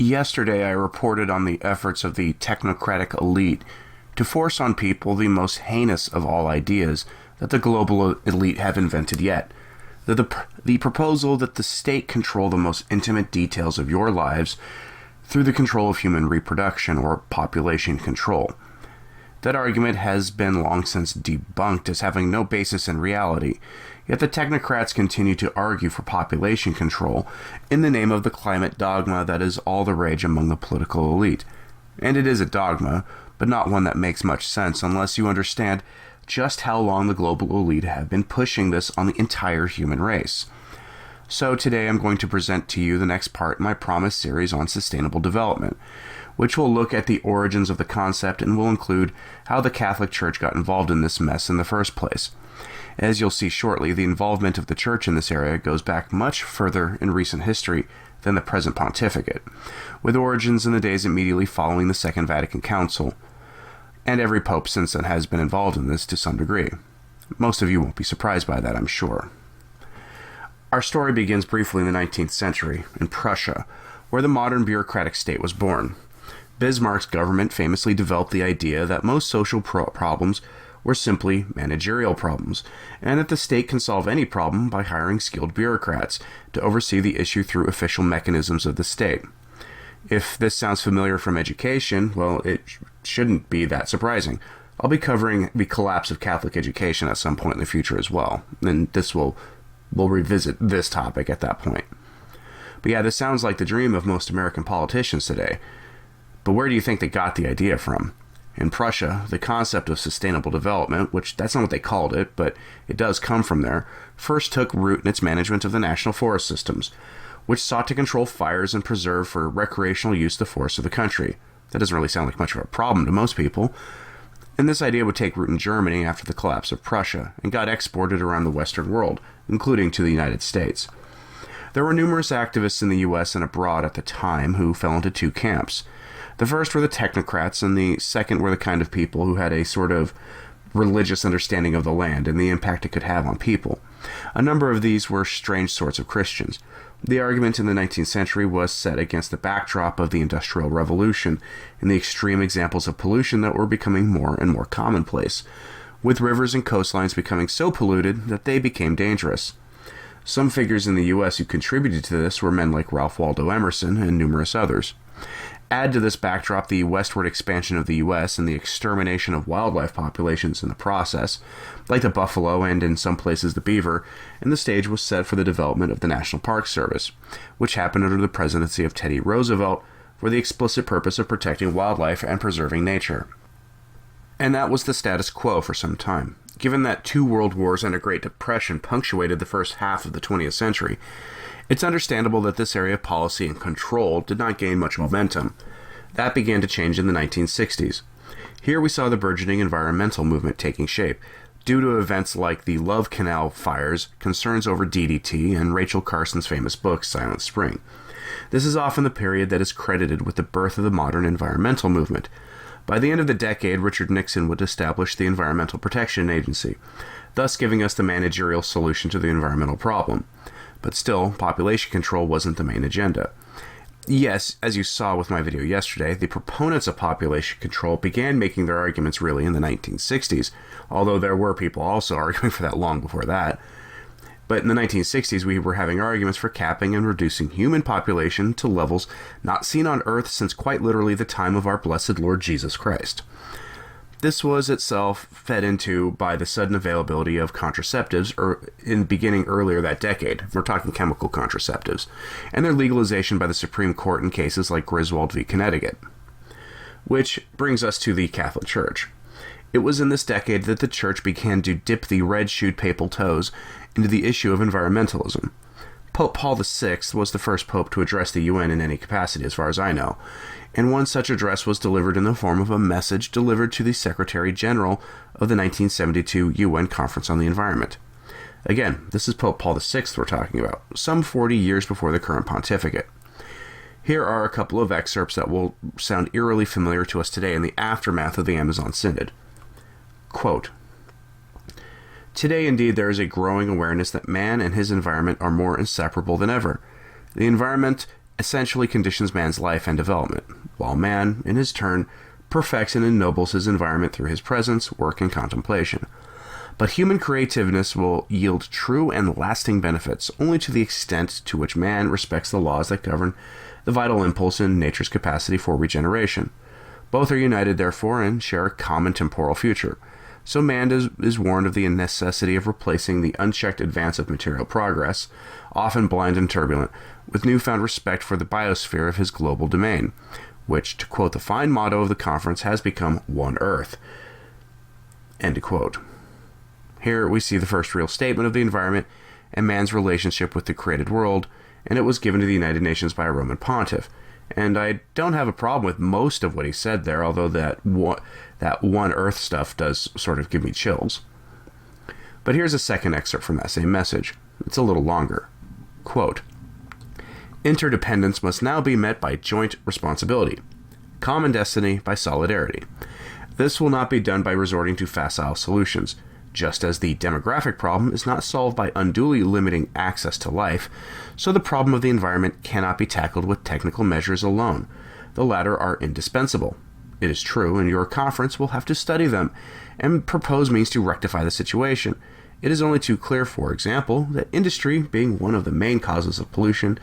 Yesterday, I reported on the efforts of the technocratic elite to force on people the most heinous of all ideas that the global elite have invented yet. The proposal that the state control the most intimate details of your lives through the control of human reproduction or population control. That argument has been long since debunked as having no basis in reality, yet the technocrats continue to argue for population control in the name of the climate dogma that is all the rage among the political elite. And it is a dogma, but not one that makes much sense unless you understand just how long the global elite have been pushing this on the entire human race. So today I'm going to present to you the next part in my Promise series on sustainable development, which will look at the origins of the concept and will include how the Catholic Church got involved in this mess in the first place. As you'll see shortly, the involvement of the Church in this area goes back much further in recent history than the present pontificate, with origins in the days immediately following the Second Vatican Council, and every pope since then has been involved in this to some degree. Most of you won't be surprised by that, I'm sure. Our story begins briefly in the 19th century, in Prussia, where the modern bureaucratic state was born. Bismarck's government famously developed the idea that most social problems were simply managerial problems, and that the state can solve any problem by hiring skilled bureaucrats to oversee the issue through official mechanisms of the state. If this sounds familiar from education, well, it shouldn't be that surprising. I'll be covering the collapse of Catholic education at some point in the future as well, and we'll revisit this topic at that point. But yeah, this sounds like the dream of most American politicians today. But where do you think they got the idea from? In Prussia, the concept of sustainable development, which that's not what they called it, but it does come from there, first took root in its management of the national forest systems, which sought to control fires and preserve for recreational use the forests of the country. That doesn't really sound like much of a problem to most people. And this idea would take root in Germany after the collapse of Prussia, and got exported around the Western world, including to the United States. There were numerous activists in the U.S. and abroad at the time who fell into two camps. The first were the technocrats, and the second were the kind of people who had a sort of religious understanding of the land and the impact it could have on people. A number of these were strange sorts of Christians. The argument in the 19th century was set against the backdrop of the Industrial Revolution and the extreme examples of pollution that were becoming more and more commonplace, with rivers and coastlines becoming so polluted that they became dangerous. Some figures in the U.S. who contributed to this were men like Ralph Waldo Emerson and numerous others. Add to this backdrop the westward expansion of the U.S. and the extermination of wildlife populations in the process, like the buffalo and in some places the beaver, and the stage was set for the development of the National Park Service, which happened under the presidency of Teddy Roosevelt for the explicit purpose of protecting wildlife and preserving nature. And that was the status quo for some time. Given that 2 world wars and a Great Depression punctuated the first half of the 20th century, it's understandable that this area of policy and control did not gain much momentum. That began to change in the 1960s. Here we saw the burgeoning environmental movement taking shape, due to events like the Love Canal fires, concerns over DDT, and Rachel Carson's famous book, Silent Spring. This is often the period that is credited with the birth of the modern environmental movement. By the end of the decade, Richard Nixon would establish the Environmental Protection Agency, thus giving us the managerial solution to the environmental problem. But still, population control wasn't the main agenda. Yes, as you saw with my video yesterday, the proponents of population control began making their arguments really in the 1960s, although there were people also arguing for that long before that. But in the 1960s, we were having arguments for capping and reducing human population to levels not seen on Earth since quite literally the time of our blessed Lord Jesus Christ. This was itself fed into by the sudden availability of contraceptives beginning earlier that decade. We're talking chemical contraceptives, and their legalization by the Supreme Court in cases like Griswold v. Connecticut. Which brings us to the Catholic Church. It was in this decade that the Church began to dip the red-shoed papal toes into the issue of environmentalism. Pope Paul VI was the first pope to address the UN in any capacity, as far as I know, and one such address was delivered in the form of a message delivered to the Secretary General of the 1972 UN Conference on the Environment. Again, this is Pope Paul VI we're talking about, some 40 years before the current pontificate. Here are a couple of excerpts that will sound eerily familiar to us today in the aftermath of the Amazon Synod. Quote, "Today, indeed, there is a growing awareness that man and his environment are more inseparable than ever. The environment essentially conditions man's life and development, while man, in his turn, perfects and ennobles his environment through his presence, work, and contemplation. But human creativeness will yield true and lasting benefits only to the extent to which man respects the laws that govern the vital impulse in nature's capacity for regeneration. Both are united, therefore, and share a common temporal future. So man is warned of the necessity of replacing the unchecked advance of material progress, often blind and turbulent, with newfound respect for the biosphere of his global domain, which, to quote the fine motto of the conference, has become One Earth. End quote. Here we see the first real statement of the environment and man's relationship with the created world, and it was given to the United Nations by a Roman pontiff. And I don't have a problem with most of what he said there, although that One Earth stuff does sort of give me chills. But here's a second excerpt from that same message. It's a little longer. Quote, "Interdependence must now be met by joint responsibility. Common destiny by solidarity. This will not be done by resorting to facile solutions. Just as the demographic problem is not solved by unduly limiting access to life, so the problem of the environment cannot be tackled with technical measures alone. The latter are indispensable. It is true, and your conference will have to study them and propose means to rectify the situation. It is only too clear, for example, that industry being one of the main causes of pollution,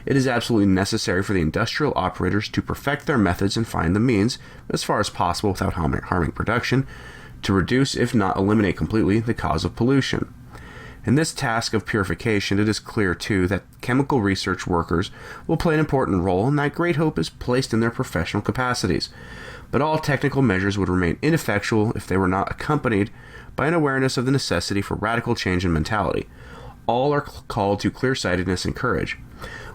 it is absolutely necessary for the industrial operators to perfect their methods and find the means, as far as possible without harming production, to reduce, if not eliminate completely, the cause of pollution. In this task of purification, it is clear, too, that chemical research workers will play an important role, and that great hope is placed in their professional capacities. But all technical measures would remain ineffectual if they were not accompanied by an awareness of the necessity for radical change in mentality. All are called to clear-sightedness and courage.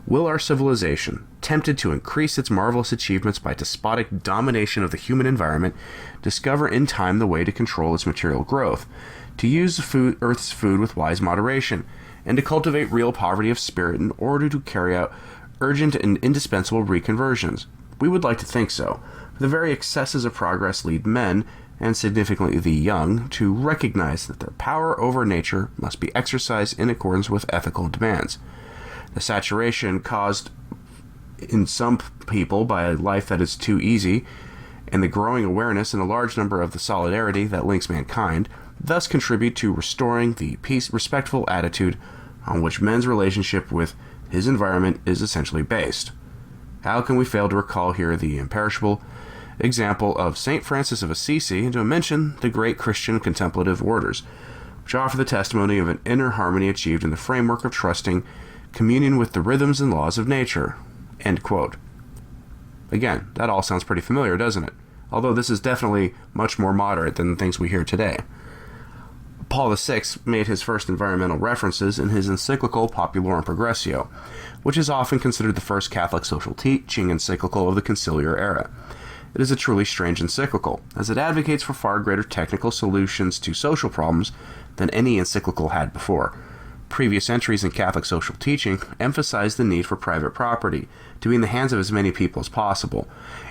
Will our civilization, tempted to increase its marvelous achievements by despotic domination of the human environment, discover in time the way to control its material growth, to use Earth's food with wise moderation, and to cultivate real poverty of spirit in order to carry out urgent and indispensable reconversions? We would like to think so. The very excesses of progress lead men, and significantly the young, to recognize that their power over nature must be exercised in accordance with ethical demands. The saturation caused in some people by a life that is too easy, and the growing awareness in a large number of the solidarity that links mankind, thus contribute to restoring the respectful attitude on which men's relationship with his environment is essentially based. How can we fail to recall here the imperishable example of St. Francis of Assisi, and to mention the great Christian contemplative orders, which offer the testimony of an inner harmony achieved in the framework of trusting communion with the rhythms and laws of nature." End quote. Again, that all sounds pretty familiar, doesn't it? Although this is definitely much more moderate than the things we hear today. Paul VI made his first environmental references in his encyclical Populorum Progressio, which is often considered the first Catholic social teaching encyclical of the conciliar era. It is a truly strange encyclical, as it advocates for far greater technical solutions to social problems than any encyclical had before. Previous entries in Catholic social teaching emphasized the need for private property to be in the hands of as many people as possible,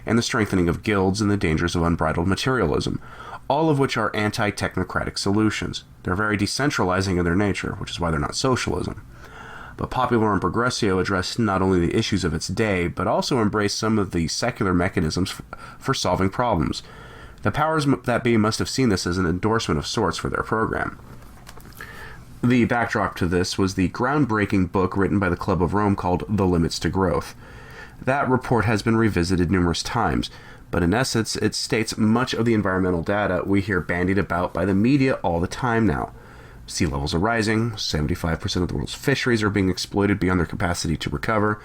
and the strengthening of guilds and the dangers of unbridled materialism, all of which are anti-technocratic solutions. They're very decentralizing in their nature, which is why they're not socialism. But Populorum Progressio addressed not only the issues of its day, but also embraced some of the secular mechanisms for solving problems. The powers that be must have seen this as an endorsement of sorts for their program. The backdrop to this was the groundbreaking book written by the Club of Rome called The Limits to Growth. That report has been revisited numerous times, but in essence, it states much of the environmental data we hear bandied about by the media all the time now. Sea levels are rising, 75% of the world's fisheries are being exploited beyond their capacity to recover,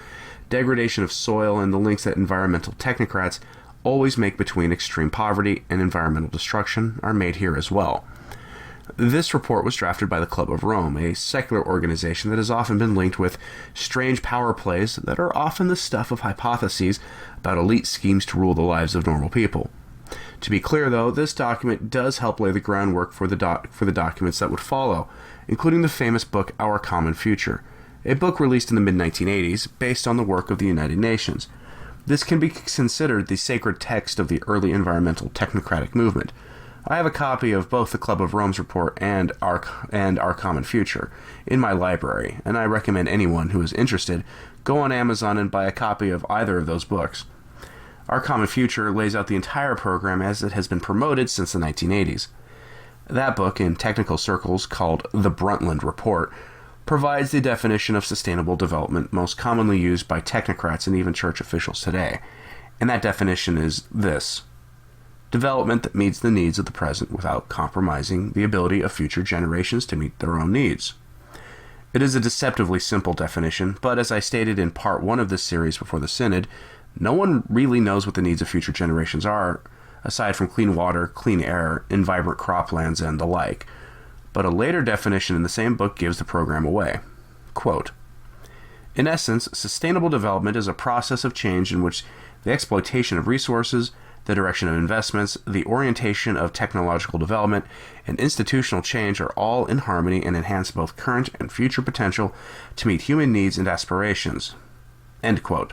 degradation of soil, and the links that environmental technocrats always make between extreme poverty and environmental destruction are made here as well. This report was drafted by the Club of Rome, a secular organization that has often been linked with strange power plays that are often the stuff of hypotheses about elite schemes to rule the lives of normal people. To be clear, though, this document does help lay the groundwork for the documents that would follow, including the famous book Our Common Future, a book released in the mid-1980s based on the work of the United Nations. This can be considered the sacred text of the early environmental technocratic movement. I have a copy of both the Club of Rome's report and Our Common Future in my library, and I recommend anyone who is interested go on Amazon and buy a copy of either of those books. Our Common Future lays out the entire program as it has been promoted since the 1980s. That book, in technical circles called the Brundtland Report, provides the definition of sustainable development most commonly used by technocrats and even church officials today. And that definition is this: development that meets the needs of the present without compromising the ability of future generations to meet their own needs. It is a deceptively simple definition, but as I stated in part 1 of this series before the Synod, no one really knows what the needs of future generations are, aside from clean water, clean air, and vibrant croplands and the like. But a later definition in the same book gives the program away. Quote, "In essence, sustainable development is a process of change in which the exploitation of resources, the direction of investments, the orientation of technological development, and institutional change are all in harmony and enhance both current and future potential to meet human needs and aspirations." End quote.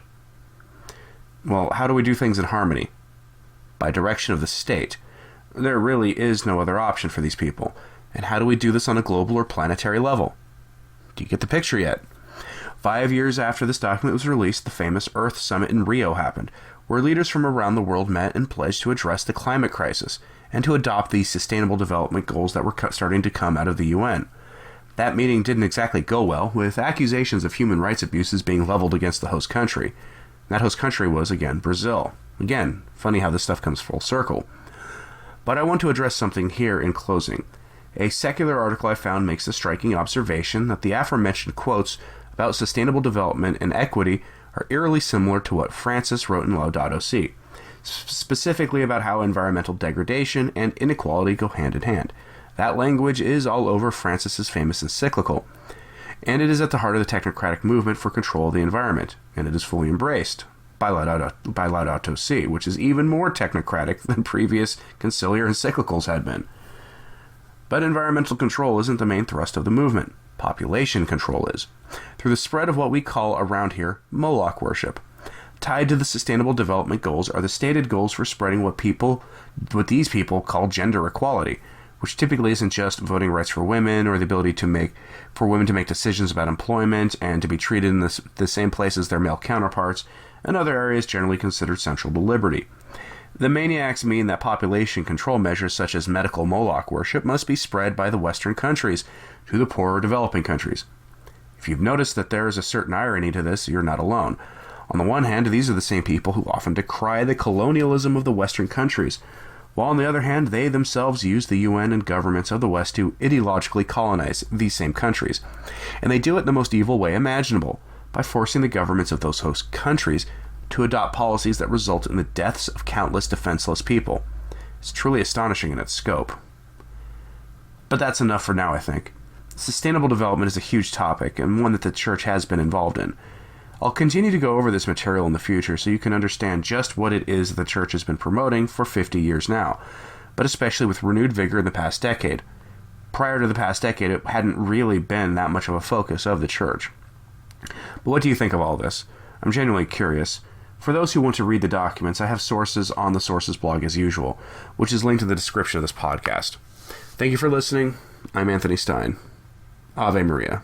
Well, how do we do things in harmony? By direction of the state. There really is no other option for these people. And how do we do this on a global or planetary level? Do you get the picture yet? 5 years after this document was released, the famous Earth Summit in Rio happened, where leaders from around the world met and pledged to address the climate crisis and to adopt the sustainable development goals that were starting to come out of the UN. That meeting didn't exactly go well, with accusations of human rights abuses being leveled against the host country. That host country was, again, Brazil. Again, funny how this stuff comes full circle. But I want to address something here in closing. A secular article I found makes the striking observation that the aforementioned quotes about sustainable development and equity are eerily similar to what Francis wrote in Laudato Si, specifically about how environmental degradation and inequality go hand in hand. That language is all over Francis's famous encyclical, and it is at the heart of the technocratic movement for control of the environment, and it is fully embraced by Laudato Si, which is even more technocratic than previous conciliar encyclicals had been. But environmental control isn't the main thrust of the movement. Population control is, through the spread of what we call around here Moloch worship. Tied to the Sustainable Development Goals are the stated goals for spreading what these people call gender equality, which typically isn't just voting rights for women or the ability for women to make decisions about employment and to be treated in the same place as their male counterparts, and other areas generally considered central to liberty. The maniacs mean that population control measures such as medical Moloch worship must be spread by the Western countries to the poorer developing countries. If you've noticed that there is a certain irony to this, you're not alone. On the one hand, these are the same people who often decry the colonialism of the Western countries, while on the other hand, they themselves use the UN and governments of the West to ideologically colonize these same countries. And they do it in the most evil way imaginable, by forcing the governments of those host countries to adopt policies that result in the deaths of countless defenseless people. It's truly astonishing in its scope. But that's enough for now, I think. Sustainable development is a huge topic, and one that the church has been involved in. I'll continue to go over this material in the future so you can understand just what it is that the church has been promoting for 50 years now, but especially with renewed vigor in the past decade. Prior to the past decade, it hadn't really been that much of a focus of the church. But what do you think of all this? I'm genuinely curious. For those who want to read the documents, I have sources on the Sources blog as usual, which is linked in the description of this podcast. Thank you for listening. I'm Anthony Stine. Ave Maria.